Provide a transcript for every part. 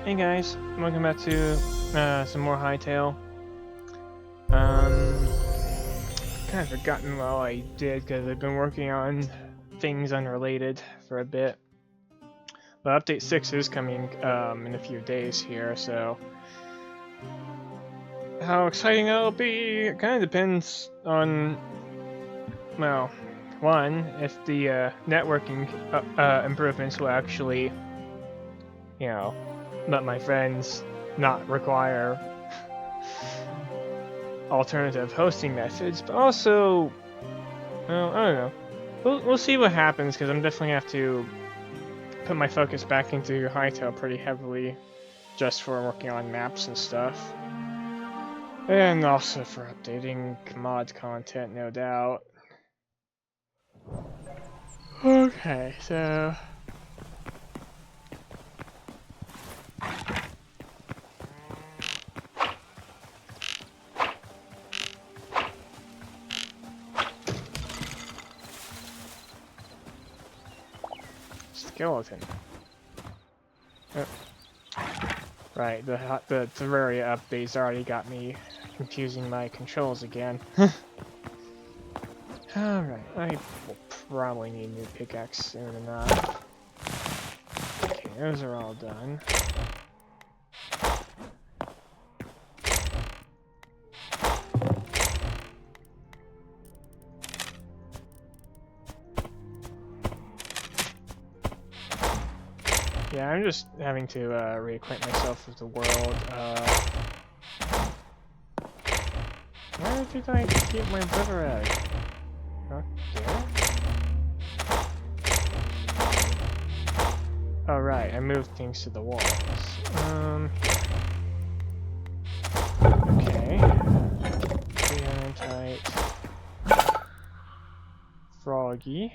Hey guys, welcome back to some more Hytale. Kind of forgotten what I did because I've been working on things unrelated for a bit. But update 6 is coming in a few days here, so how exciting that'll be, it kind of depends on, well, one, if the networking improvements will actually, let my friends not require alternative hosting methods, but also, well, I don't know. We'll see what happens, because I'm definitely have to put my focus back into Hytale pretty heavily, just for working on maps and stuff. And also for updating mod content, no doubt. Okay, so... skeleton. Oh. Right, the Terraria updates already got me confusing my controls again. Alright, I will probably need a new pickaxe soon enough. Okay, those are all done. Yeah, I'm just having to reacquaint myself with the world. Where did I get my brother at? Okay. Oh right, I moved things to the walls. Okay. Tight. Froggy.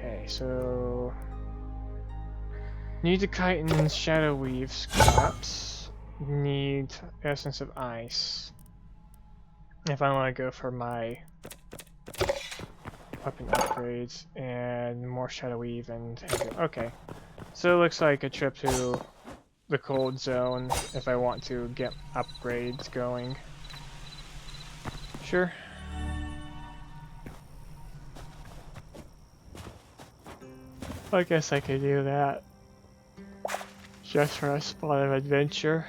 Okay, so... need the chitin's shadow weave scraps. Need essence of ice. If I want to go for my weapon upgrades and more shadow weave and okay. So it looks like a trip to the cold zone if I want to get upgrades going. Sure. I guess I could do that. Just for a spot of adventure.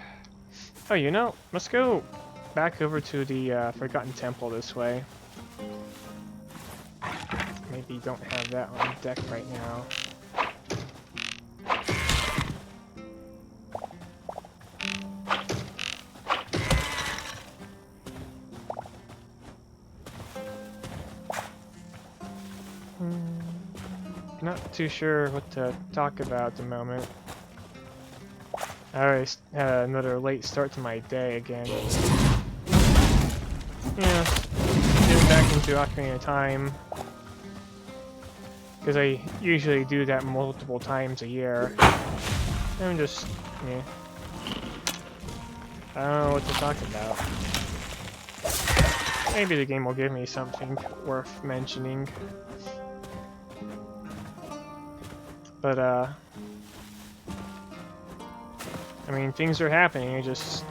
Oh, you know, let's go back over to the Forgotten Temple this way. Maybe don't have that on deck right now. Not too sure what to talk about at the moment. I already had another late start to my day again. Yeah, getting back into Ocarina of Time. Because I usually do that multiple times a year. I'm just, yeah. I don't know what to talk about. Maybe the game will give me something worth mentioning. But, I mean, things are happening, you're just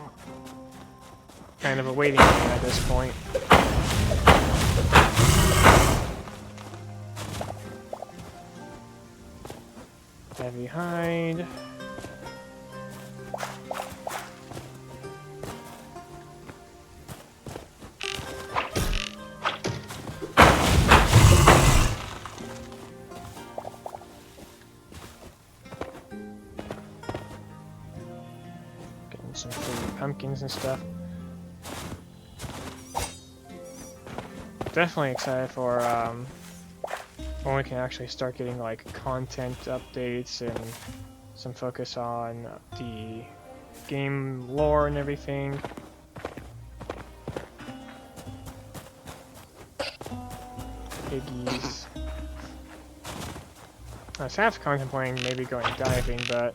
kind of awaiting me at this point. Heavy hide. Some fruity pumpkins and stuff. Definitely excited for when we can actually start getting like content updates and some focus on the game lore and everything. Piggies. I was half contemplating maybe going diving, but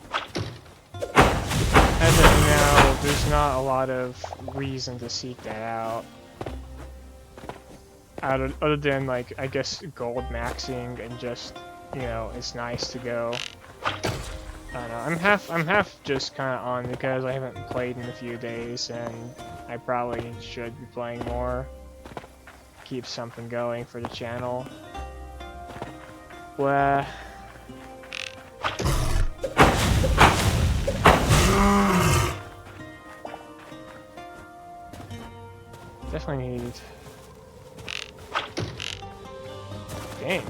as of now, there's not a lot of reason to seek that out. Other than, like, I guess gold maxing and just, you know, it's nice to go I'm half just kind of on because I haven't played in a few days, and I probably should be playing more. Keep something going for the channel. Well, definitely need. Dang.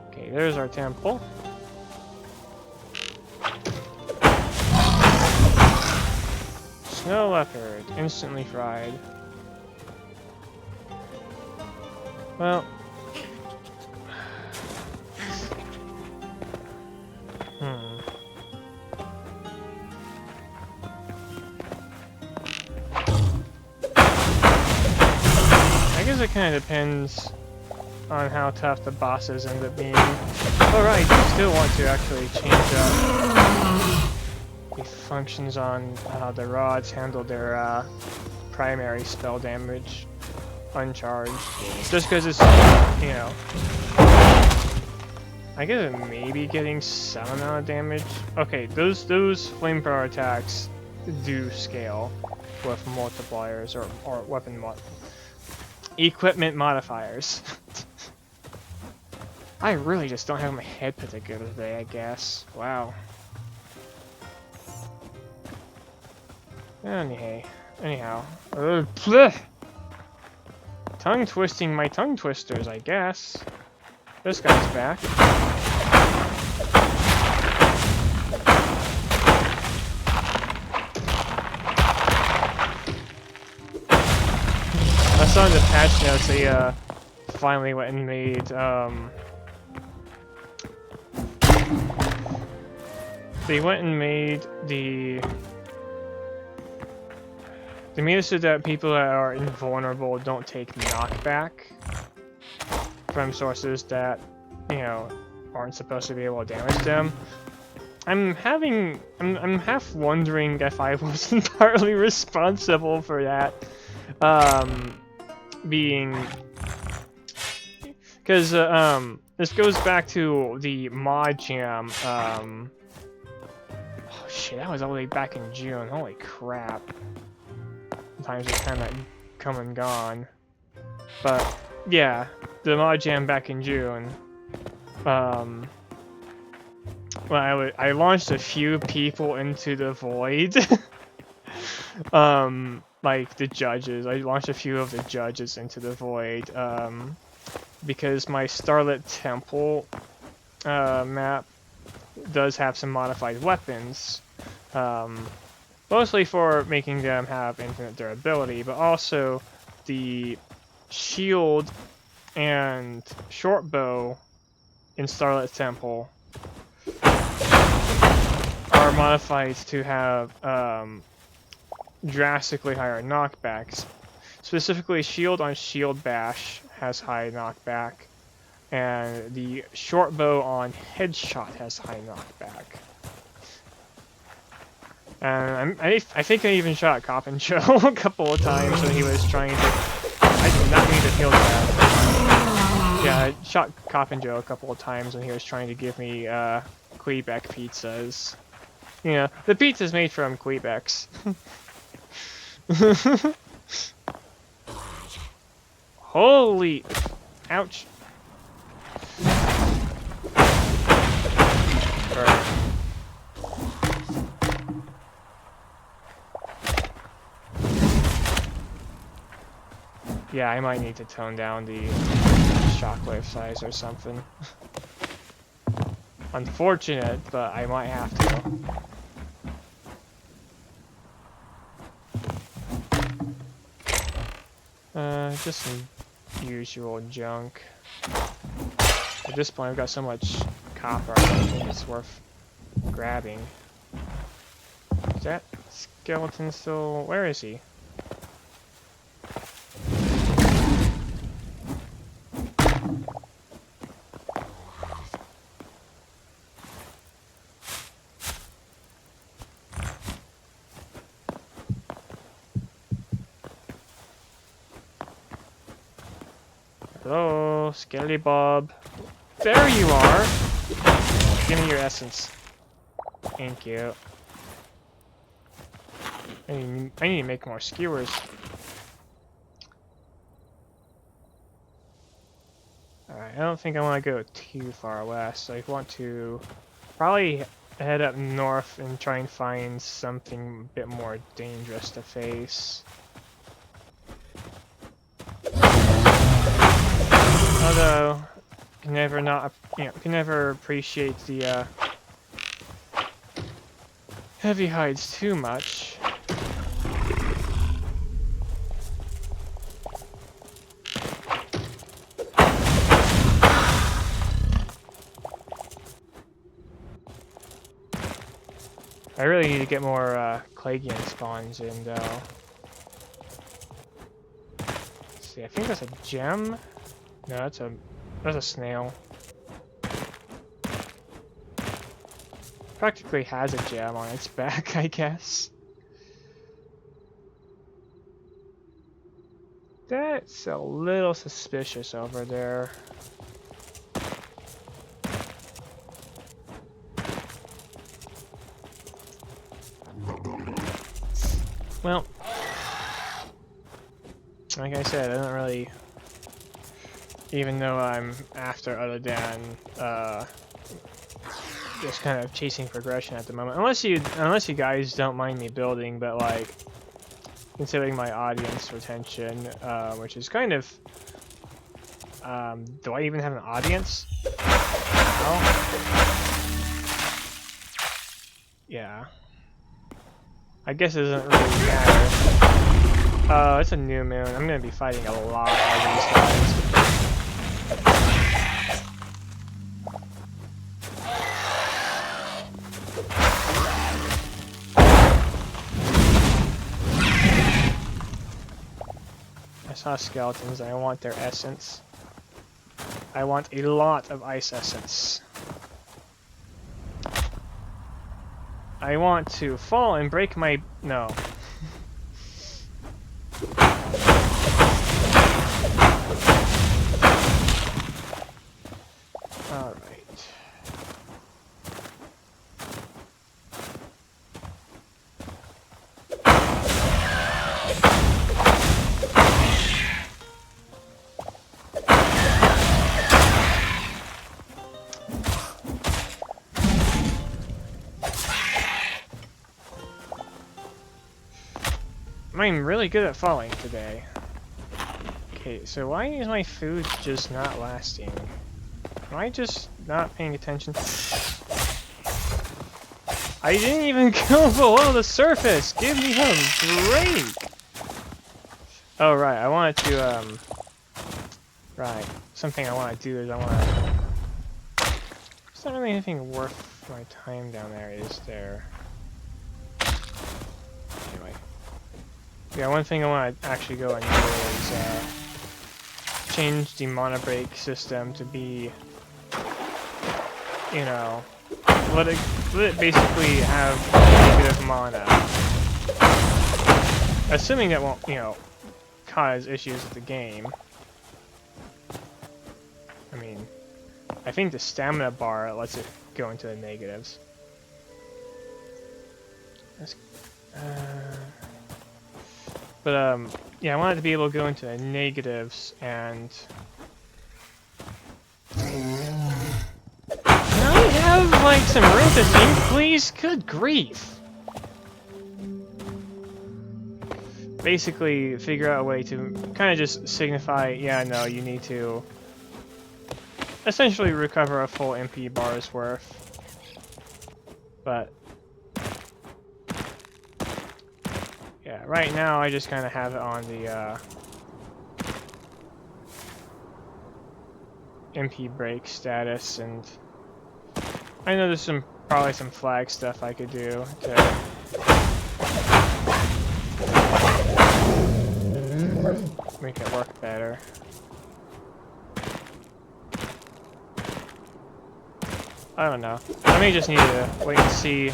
Okay, there's our temple. Snow leopard, instantly fried. Well. I guess it kind of depends on how tough the bosses end up being. Alright, you still want to actually change up the functions on how the rods handle their primary spell damage uncharged. Just because it's, you know, I guess it may be getting some amount of damage. Okay, those flamethrower attacks do scale with multipliers or weapon equipment modifiers. I really just don't have my head put together today, I guess. Wow. Anyhow. Tongue twisting my tongue twisters, I guess. This guy's back. I saw in the patch notes they finally went and made they made it so that people that are invulnerable don't take knockback from sources that, you know, aren't supposed to be able to damage them. I'm half wondering if I wasn't partly responsible for that. Being because this goes back to the mod jam. Oh shit, that was all the way back in June. Holy crap! Times it's kind of come and gone. But yeah, the mod jam back in June. Well, I launched a few people into the void. Like the judges. I launched a few of the judges into the void, because my Starlit Temple map does have some modified weapons, mostly for making them have infinite durability, but also the shield and short bow in Starlit Temple are modified to have drastically higher knockbacks. Specifically, shield on shield bash has high knockback, and the short bow on headshot has high knockback. And I think I even shot Coppin Joe a couple of times when he was trying to. I did not mean to kill that. Yeah, I shot Coppin Joe a couple of times when he was trying to give me Quebec pizzas. You know, the pizza's made from Quebecs. Holy! Ouch! Right. Yeah, I might need to tone down the shockwave size or something. Unfortunate, but I might have to. Just some usual junk. At this point, I've got so much copper, I don't think it's worth grabbing. Is that skeleton still? Where is he? Hello, Skelly Bob. There you are! Give me your essence. Thank you. I need to make more skewers. Alright, I don't think I want to go too far west. I want to probably head up north and try and find something a bit more dangerous to face. Although, can never appreciate the heavy hides too much. I really need to get more Clagian spawns in though. Let's see, I think that's a gem. No, that's a snail. Practically has a gem on its back, I guess. That's a little suspicious over there. Well, like I said, I don't really even know I'm after other than just kind of chasing progression at the moment. Unless you guys don't mind me building, but like considering my audience retention, which is kind of do I even have an audience? No? Yeah. I guess it doesn't really matter. Oh, it's a new moon. I'm gonna be fighting a lot of these guys. I saw skeletons and I want their essence. I want a lot of ice essence. I want to fall and break my... no. Alright. I'm really good at falling today. Okay, so why is my food just not lasting? Am I just not paying attention? I didn't even go below the surface! Give me a break! Oh right, I wanted to, right. Something I want to do is I want to... There's not really anything worth my time down there, is there? Anyway. Yeah, one thing I want to actually go and do is change the mana break system to be, you know, let it basically have negative mana. Assuming that won't, you know, cause issues with the game. I mean, I think the stamina bar lets it go into the negatives. That's, But, yeah, I wanted to be able to go into the negatives, and... Can I have, like, some room to think, please? Good grief! Basically, figure out a way to kind of just signify, yeah, no, you need to... essentially recover a full MP bar's worth. But... yeah, right now I just kind of have it on the MP break status, and I know there's probably some flag stuff I could do to make it work better. I don't know. I may just need to wait and see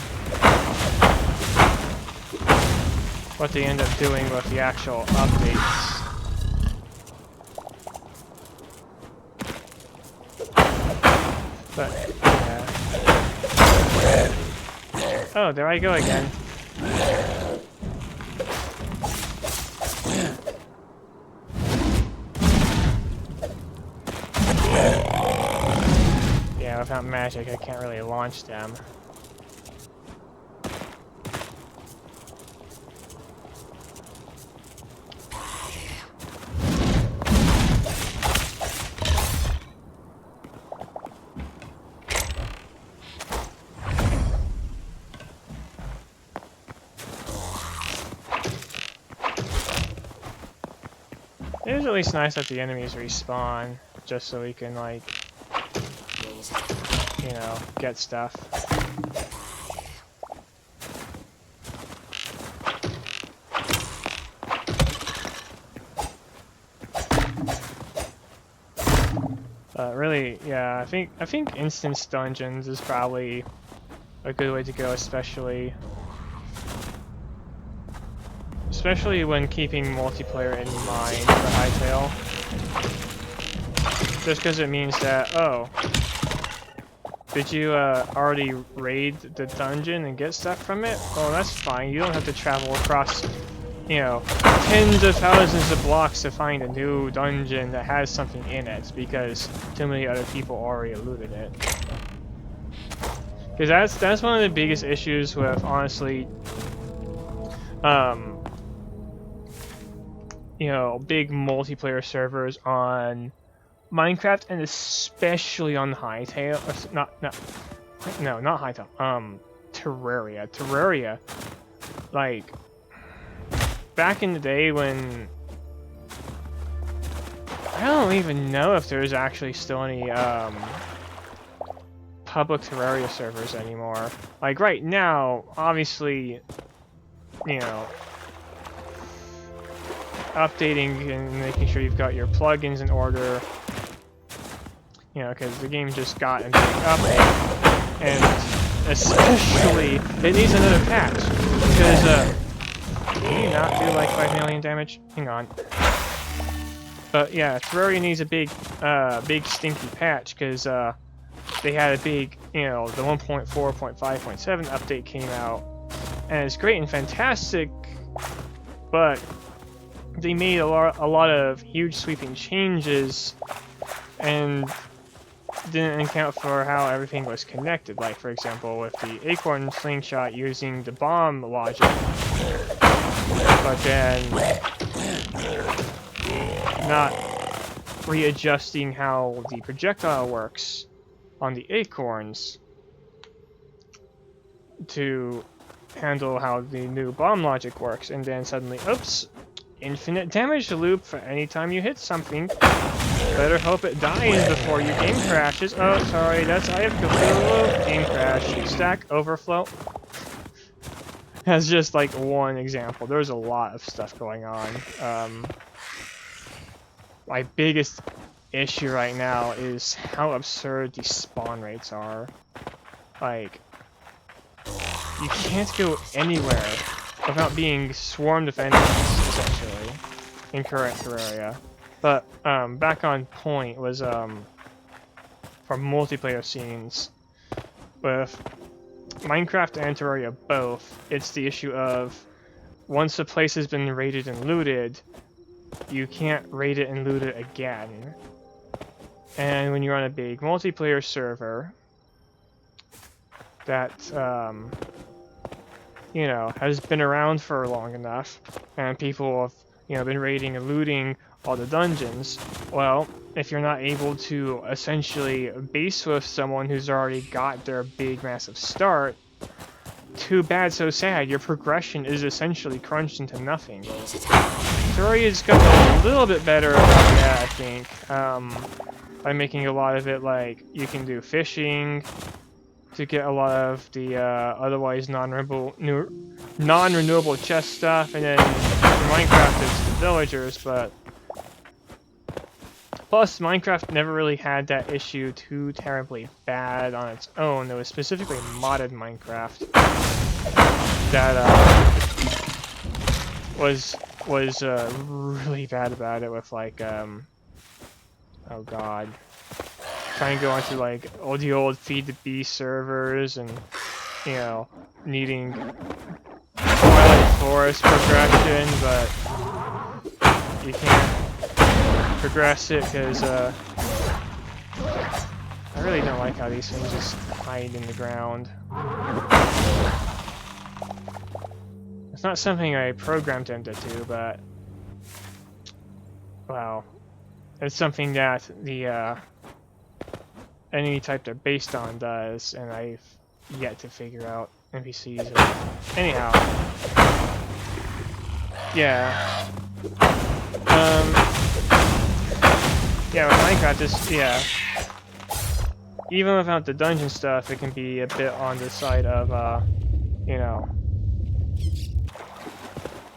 what they end up doing with the actual updates. But, yeah. Oh, there I go again. Yeah, without magic, I can't really launch them. It is at least nice that the enemies respawn, just so we can, like, you know, get stuff. Really, yeah, I think instance dungeons is probably a good way to go, especially when keeping multiplayer in mind for Hytale. Just because it means that, oh, did you already raid the dungeon and get stuff from it? Oh, that's fine. You don't have to travel across, you know, tens of thousands of blocks to find a new dungeon that has something in it because too many other people already looted it. Because that's one of the biggest issues with, honestly, you know, big multiplayer servers on Minecraft, and especially on Hytale. Not Hytale. Terraria. Terraria. Like, back in the day when I don't even know if there's actually still any public Terraria servers anymore. Like right now, obviously, you know, updating and making sure you've got your plugins in order, you know, because the game just got a big update, and especially it needs another patch, because can you not do like 5 million damage? Hang on. But yeah, Terraria needs a big stinky patch, because they had a big, you know, the 1.4.5.7 update came out, and it's great and fantastic, but they made a lot of huge sweeping changes and didn't account for how everything was connected. Like, for example, with the acorn slingshot using the bomb logic, but then not readjusting how the projectile works on the acorns to handle how the new bomb logic works, and then suddenly, oops, infinite damage loop for any time you hit something. Better hope it dies before your game crashes. Oh, sorry, I have Cthulhu. Game crash. Stack overflow. That's just like one example. There's a lot of stuff going on. My biggest issue right now is how absurd these spawn rates are. Like, you can't go anywhere without being swarmed with enemies, essentially, in current Terraria. But, back on point was, for multiplayer scenes, with Minecraft and Terraria both, it's the issue of, once a place has been raided and looted, you can't raid it and loot it again. And when you're on a big multiplayer server that, you know, has been around for long enough, and people have, you know, been raiding and looting all the dungeons, well, if you're not able to essentially base with someone who's already got their big massive start, too bad, so sad. Your progression is essentially crunched into nothing. Terraria's gotten a little bit better about that, I think, by making a lot of it like you can do fishing to get a lot of the otherwise non-renewable chest stuff, and then for Minecraft it's the villagers, but plus Minecraft never really had that issue too terribly bad on its own. It was specifically modded Minecraft that was really bad about it, with like oh god, trying to go onto like all the old Feed the Beast servers and you know, needing Twilight Forest progression, but you can't progress it because I really don't like how these things just hide in the ground. It's not something I programmed them to do, but well, it's something that the enemy type they're based on does, and I've yet to figure out NPCs. Anyhow, yeah. Yeah, with Minecraft, just even without the dungeon stuff, it can be a bit on the side of you know,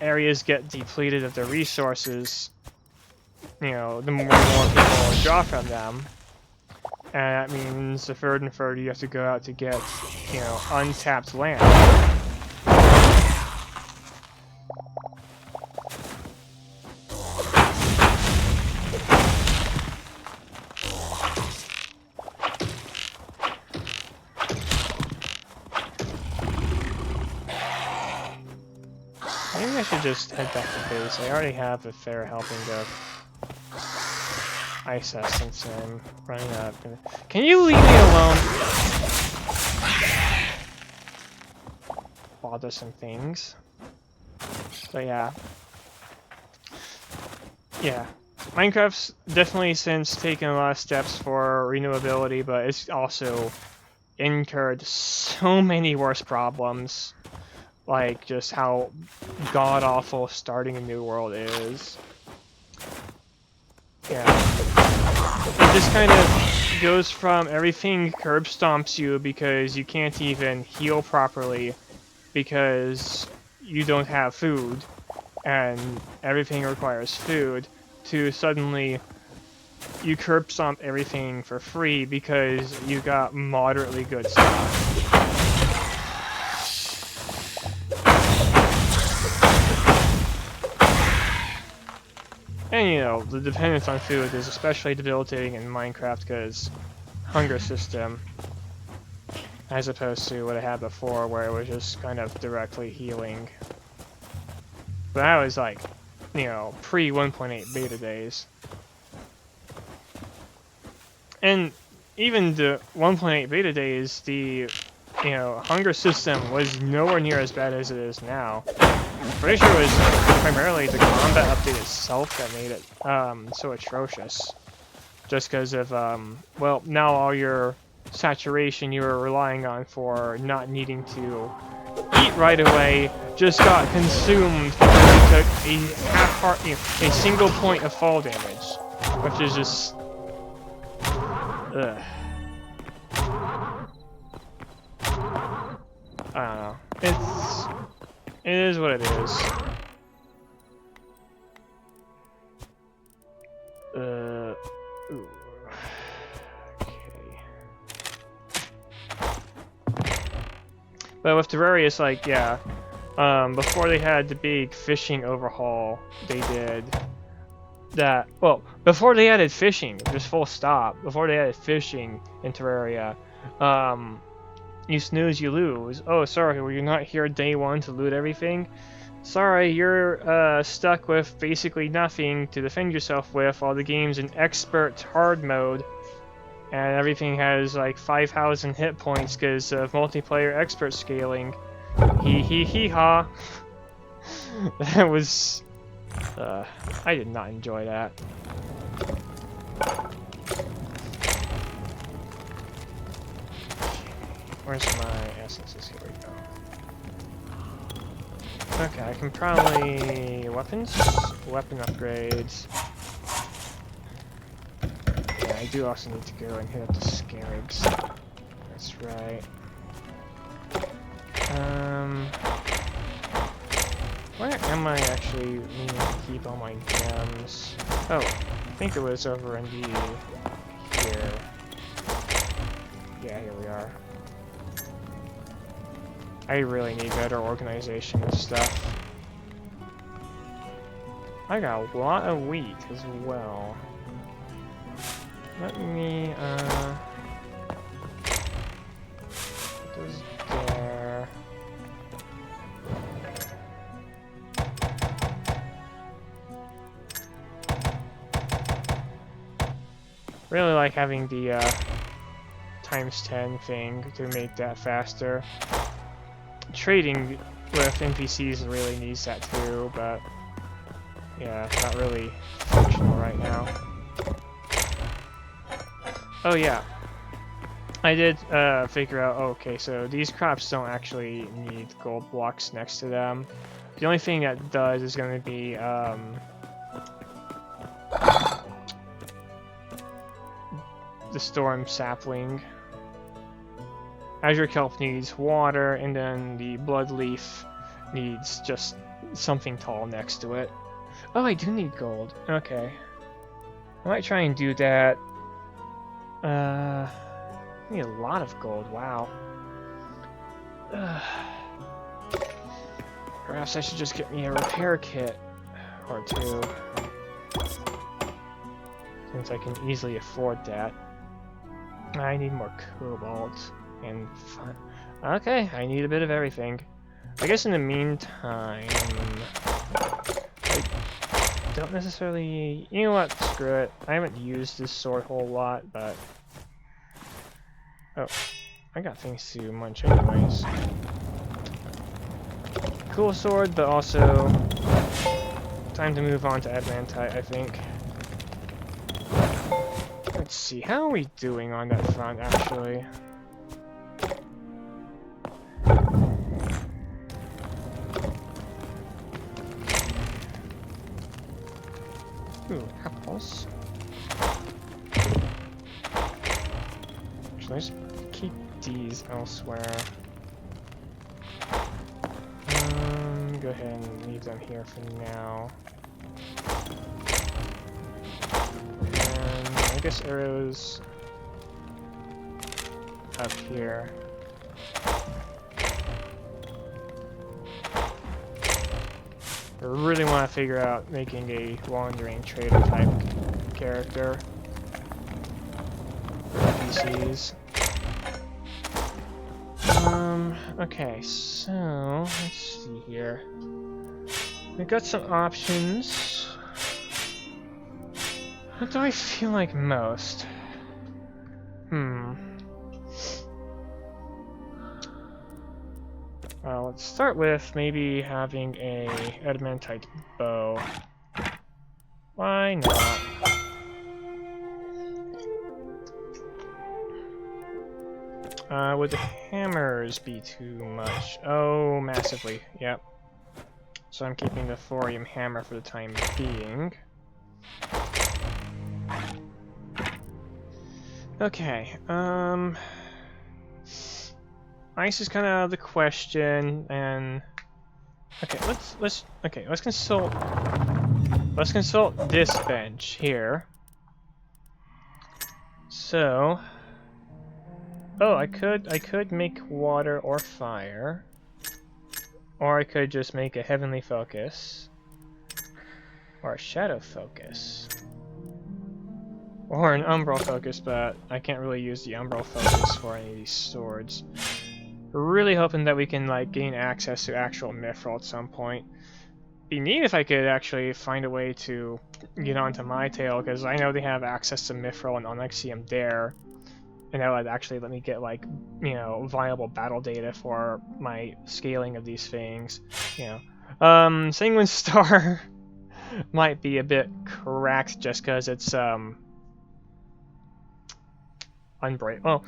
areas get depleted of their resources. You know, the more people draw from them. And that means the further and further you have to go out to get, you know, untapped land. Maybe I should just head back to base. I already have a fair helping of ice essence and I'm running out. Can you leave me alone? Bothersome things. So yeah. Yeah. Minecraft's definitely since taken a lot of steps for renewability, but it's also incurred so many worse problems. Like just how god-awful starting a new world is. Yeah. It just kind of goes from everything curb stomps you because you can't even heal properly because you don't have food and everything requires food, to suddenly you curb stomp everything for free because you got moderately good stuff. And you know, the dependence on food is especially debilitating in Minecraft because hunger system, as opposed to what I had before where it was just kind of directly healing. But that was like, you know, pre 1.8 beta days. And even the 1.8 beta days, the, you know, hunger system was nowhere near as bad as it is now. I'm pretty sure it was primarily the combat update itself that made it so atrocious. Just because of, well, now all your saturation you were relying on for not needing to eat right away just got consumed because you took a single point of fall damage, which is just, ugh. I don't know. It is what it is. Ooh. Okay. But with Terraria, it's like, yeah. Before they had the big fishing overhaul, they did that. Well, before they added fishing, just full stop. Before they added fishing in Terraria, you snooze, you lose. Oh, sorry, were you not here day one to loot everything? Sorry, you're stuck with basically nothing to defend yourself with while the game's in expert hard mode. And everything has like 5,000 hit points because of multiplayer expert scaling. Hee ha. That was... I did not enjoy that. Where's my essences? Here we go. Okay, I can probably... weapons? Weapon upgrades. Yeah, I do also need to go and hit up the scarabs. That's right. Where am I actually needing to keep all my gems? Oh, I think it was over in the... here. Yeah, here we are. I really need better organization of stuff. I got a lot of wheat as well. Let me, put those there. Really like having the times 10 thing to make that faster. Trading with NPCs really needs that too, but yeah, not really functional right now. Oh yeah, I did figure out, okay, so these crops don't actually need gold blocks next to them. The only thing that does is going to be the storm sapling. Azure kelp needs water, and then the bloodleaf needs just something tall next to it. Oh, I do need gold. Okay. I might try and do that. I need a lot of gold, wow. Perhaps I should just get me a repair kit or two, since I can easily afford that. I need more cobalt and fun. Okay, I need a bit of everything. I guess in the meantime, I don't necessarily... You know what? Screw it. I haven't used this sword a whole lot, but... Oh, I got things to munch anyways. Cool sword, but also... Time to move on to Adamantite, I think. Let's see, how are we doing on that front, actually? Ooh, apples. Actually, let's keep these elsewhere. Go ahead and leave them here for now. And I guess arrows up here. I really want to figure out making a wandering trader type character for NPCs. Okay, so let's see here. We've got some options. What do I feel like most? Well, let's start with maybe having a adamantite bow. Why not? Would the hammers be too much? Oh, massively, yep. So I'm keeping the thorium hammer for the time being. Okay, ice is kind of out of the question, and okay, let's consult this bench here. So, oh, I could make water or fire, or I could just make a heavenly focus, or a shadow focus, or an umbral focus, but I can't really use the umbral focus for any of these swords. Really hoping that we can like gain access to actual mithril at some point. Be neat if I could actually find a way to get onto Hytale, because I know they have access to mithril and onyxium there, and that would actually let me get like, you know, viable battle data for my scaling of these things. You know, Sanguine Star might be a bit cracked just because it's unbreakable. Well,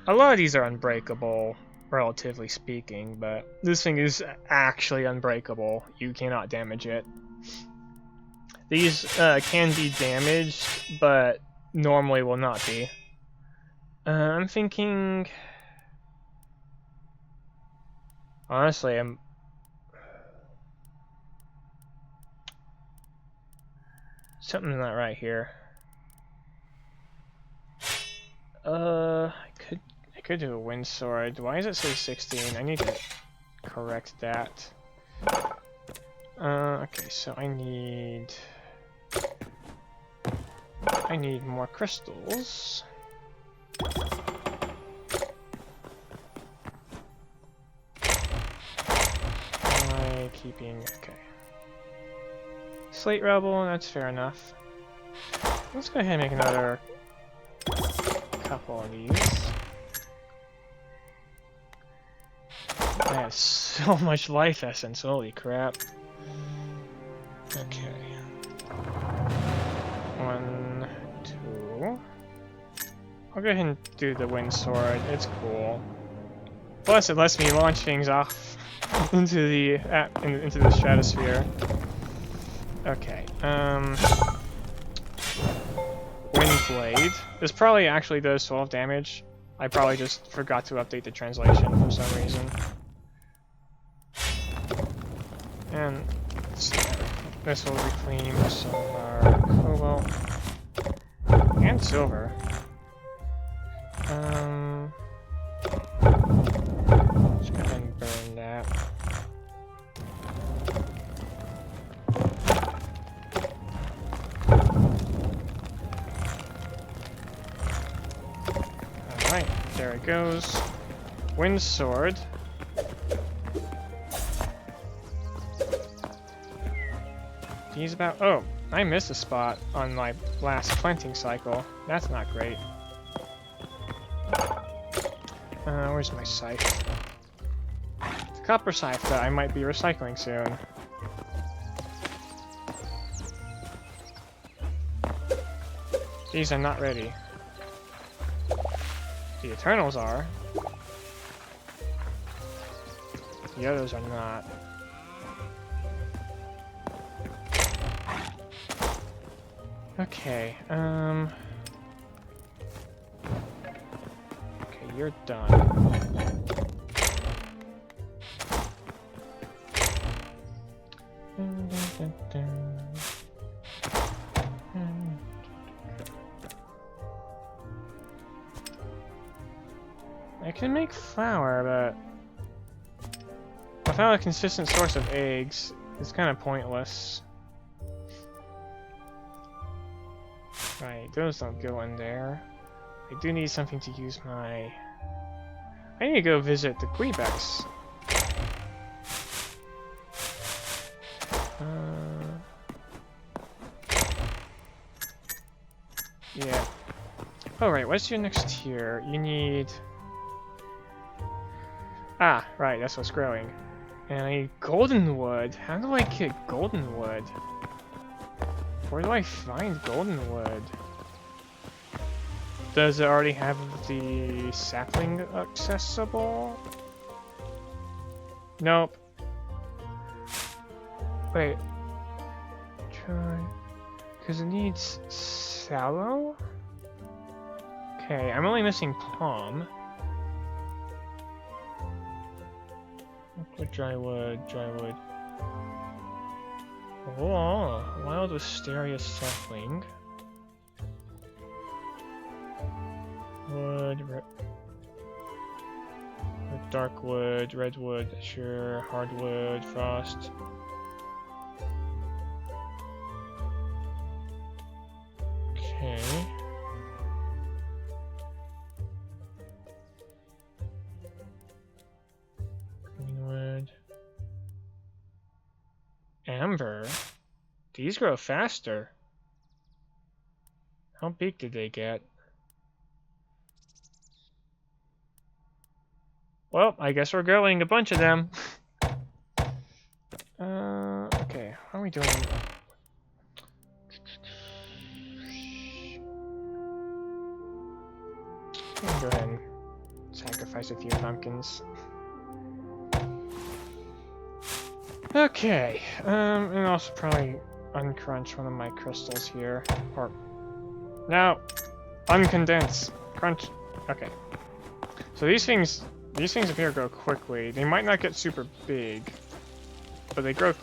a lot of these are unbreakable, relatively speaking, but this thing is actually unbreakable. You cannot damage it. These can be damaged, but normally will not be. I'm thinking... Honestly, something's not right here. I could do a wind sword. Why does it say 16? I need to correct that. Okay, so I need more crystals. Keeping okay. Slate rubble, that's fair enough. Let's go ahead and make another couple of these. I have so much life essence, holy crap. Okay. 1, 2. I'll go ahead and do the wind sword, it's cool. Plus it lets me launch things off into the stratosphere. Okay, Wind Blade. This probably actually does 12 damage. I probably just forgot to update the translation for some reason. And this will reclaim some of our cobalt and silver. Let's go ahead and burn that. Alright, there it goes. Wind sword. He's about. Oh, I missed a spot on my last planting cycle. That's not great. Where's my scythe? The copper scythe that I might be recycling soon. These are not ready. The Eternals are. The others are not. Okay, okay, you're done. I can make flour, but without a consistent source of eggs, it's kind of pointless. Right, those don't go in there. I do need something to use my... I need to go visit the Quebecs. Yeah. Oh, right, what's your next tier? You need... Ah, right, that's what's growing. And I need golden wood. How do I get golden wood? Where do I find golden wood? Does it already have the sapling accessible? Nope. Wait. Try. Because it needs sallow? Okay, I'm only missing palm. Liquid dry wood, dry wood. Oh, wild wisteria sapling. Wood, dark wood, redwood, sure, hardwood, frost. Okay. Greenwood. Amber? These grow faster. How big did they get? Well, I guess we're growing a bunch of them. Okay, how are we doing? I'm gonna go ahead and sacrifice a few pumpkins. Okay, and also probably uncrunch one of my crystals here. Or, no, uncondense, crunch, okay. So these things up here grow quickly. They might not get super big, but they grow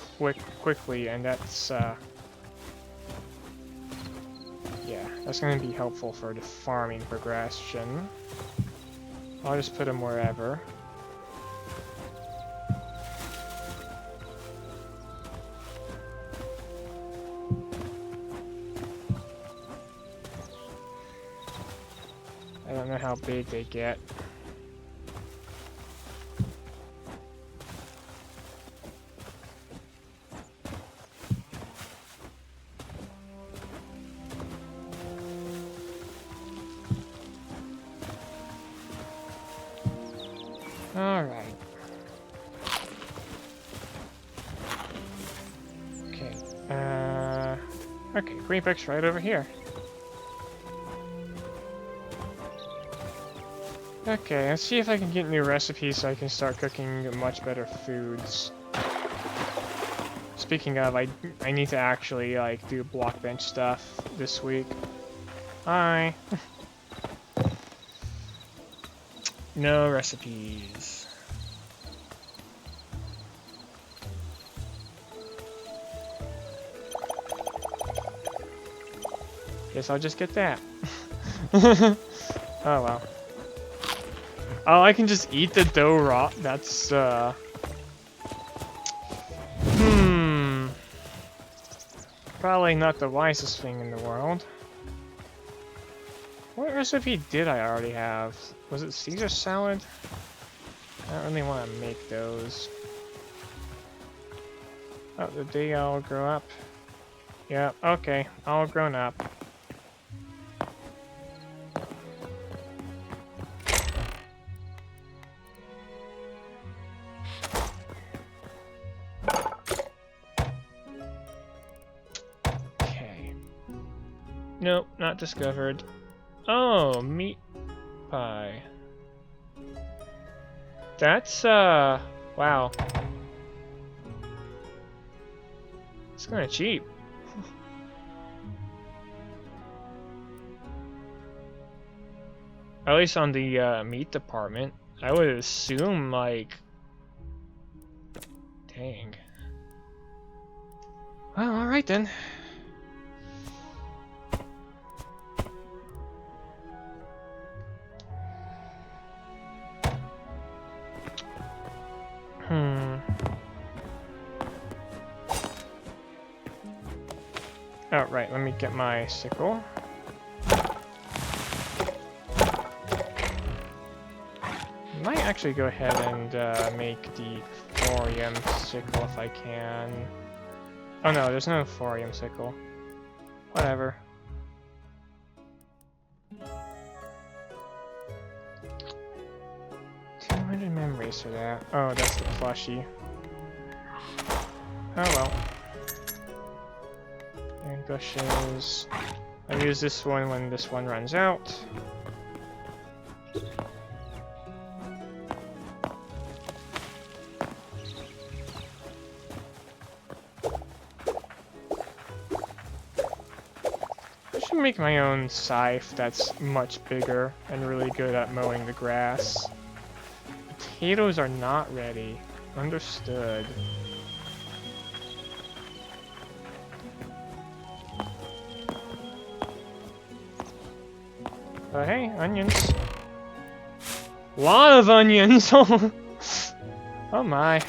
quickly, and that's, yeah, that's going to be helpful for the farming progression. I'll just put them wherever. I don't know how big they get. Alright. Okay. Okay, green book's right over here. Okay, let's see if I can get new recipes so I can start cooking much better foods. Speaking of, I need to actually, like, do block bench stuff this week. Hi. No recipes. Guess I'll just get that. Oh well. Oh, I can just eat the dough raw. That's probably not the wisest thing in the world. What recipe did I already have? Was it Caesar salad? I don't really want to make those. Oh, the day I'll grow up. Yeah, okay, all grown up. Okay. Nope, not discovered. Oh, meat pie. That's, wow. It's kinda cheap. At least on the, meat department. I would assume, like... Dang. Well, alright then. Oh, right, let me get my sickle. I might actually go ahead and make the thorium sickle if I can. Oh no, there's no thorium sickle. Whatever. 200 memories for that. Oh, that's the plushie. Oh well. And bushes. I'll use this one when this one runs out. I should make my own scythe that's much bigger and really good at mowing the grass. Potatoes are not ready. Understood. But hey, onions. Lot of onions! Oh my.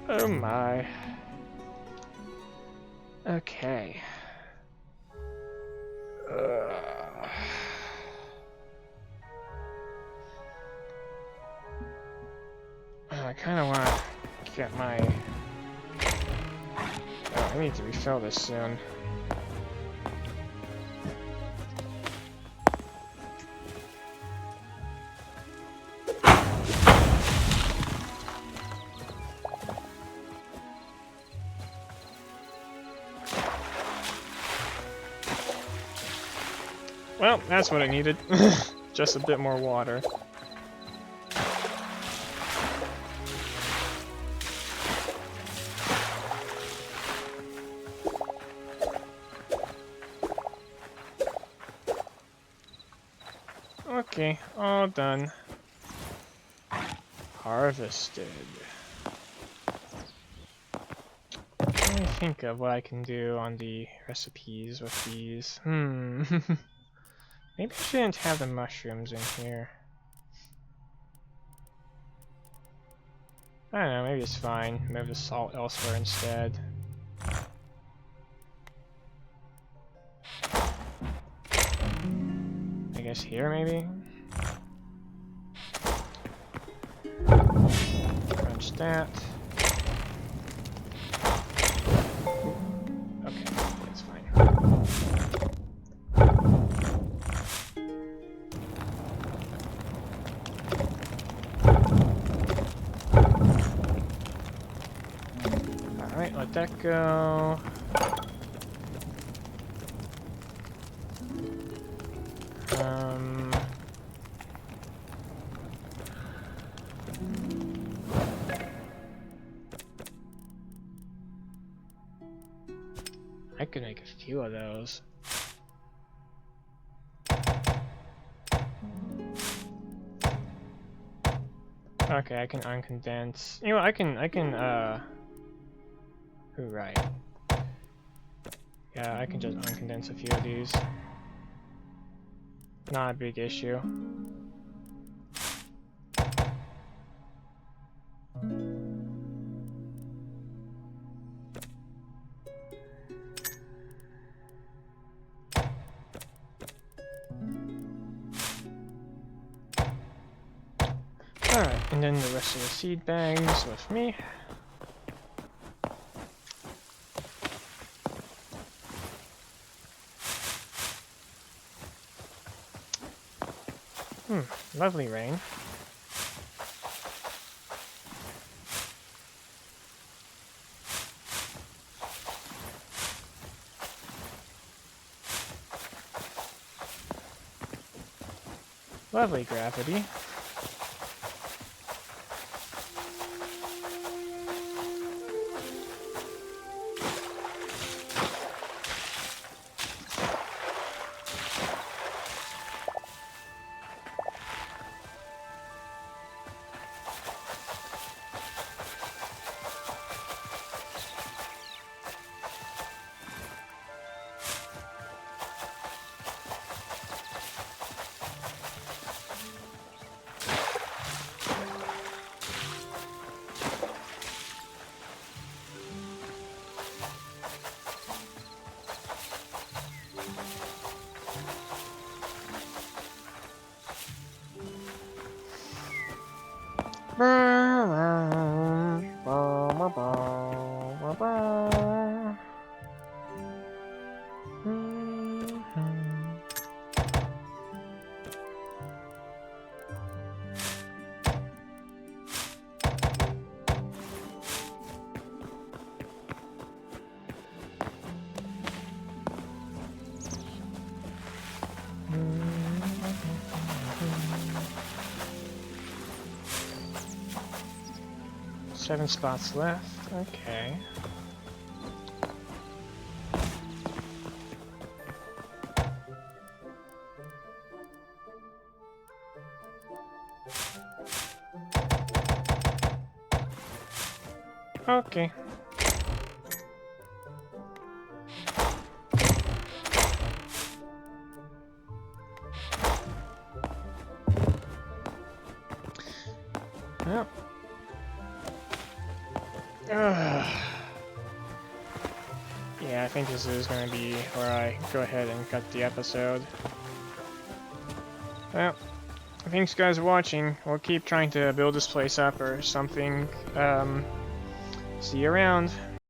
Oh my. Okay. I kind of want to get my... Oh, I need to refill this soon. Well, that's what I needed. Just a bit more water. Okay, all done. Harvested. Let me think of what I can do on the recipes with these. Maybe I shouldn't have the mushrooms in here. I don't know, maybe it's fine. Move the salt elsewhere instead. I guess here, maybe? Crunch that. Okay, that's fine. that go? I could make a few of those. Okay, I can uncondense. You know, I can, right. Yeah, I can just uncondense a few of these. Not a big issue. Alright, and then the rest of the seed bags with me. Lovely rain. Lovely gravity. Seven spots left. Okay. Okay. Well. Yeah, I think this is going to be where I go ahead and cut the episode. Well, thanks guys for watching. We'll keep trying to build this place up or something. See you around.